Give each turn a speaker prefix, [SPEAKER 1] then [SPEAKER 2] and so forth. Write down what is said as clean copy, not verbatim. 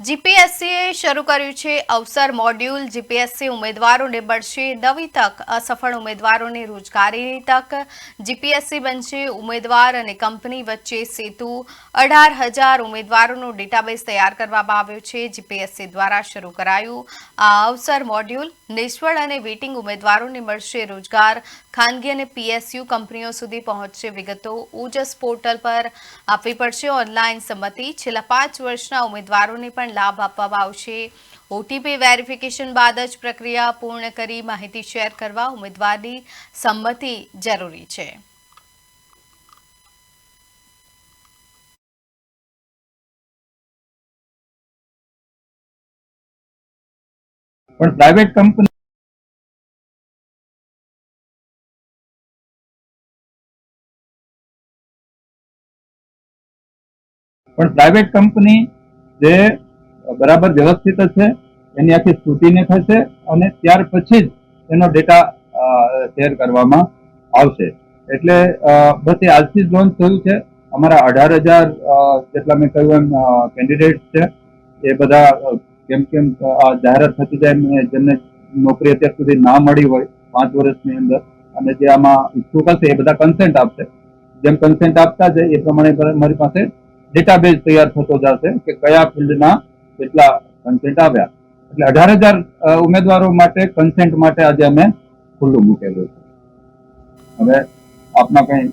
[SPEAKER 1] જીપીએસસીએ શરૂ કર્યું છે અવસર મોડ્યુલ। જીપીએસસી ઉમેદવારોને મળશે નવી તક, અસફળ ઉમેદવારોને રોજગારીની તક। જીપીએસસી બનશે ઉમેદવાર અને કંપની વચ્ચે સેતુ। 18,000 ઉમેદવારોનો ડેટાબેઝ તૈયાર કરવામાં આવ્યો છે। જીપીએસસી દ્વારા શરૂ કરાયું આ અવસર મોડ્યુલ નિષ્ફળ અને વેટિંગ ઉમેદવારોને મળશે રોજગાર। ખાનગી અને પીએસયુ કંપનીઓ સુધી પહોંચશે વિગતો। ઓજસ પોર્ટલ પર આપવી પડશે ઓનલાઈન સંમતિ। છેલ્લા 5 વર્ષના ઉમેદવારોને પણ લાભ આપવામાં આવશે। ઓટીપી વેરિફિકેશન બાદ જ પ્રક્રિયા પૂર્ણ કરી માહિતી શેર કરવા ઉમેદવારની સંમતિ જરૂરી છે।
[SPEAKER 2] પણ પ્રાઇવેટ કંપની જે બરાબર વ્યવસ્થિત છે એની આખી સ્ક્રુટિની થશે અને ત્યાર પછી જ એનો ડેટા શેર કરવામાં આવશે। એટલે બસ એ આજથી જ લોન્ચ થયું છે। અમારા 18,000 જેટલા મેં કહ્યું એમ કેન્ડિડેટ છે। એ બધા કેમ આ જાહેરાત થતી જાય જેમને નોકરી અત્યાર સુધી ના મળી હોય 5 વર્ષની અંદર અને જે આમાં ઈચ્છુક હશે એ બધા કન્સેન્ટ આપશે। જેમ કન્સેન્ટ આપતા જાય એ પ્રમાણે મારી પાસે ડેટાબેઝ તૈયાર થતો જશે કે કયા ફિલ્ડના કેટલા કન્સેન્ટ આવ્યા। એટલે 18,000 ઉમેદવારો માટે કન્સેન્ટ માટે આજે અમે ખુલ્લું મૂકેલું છે। હવે આપના કઈ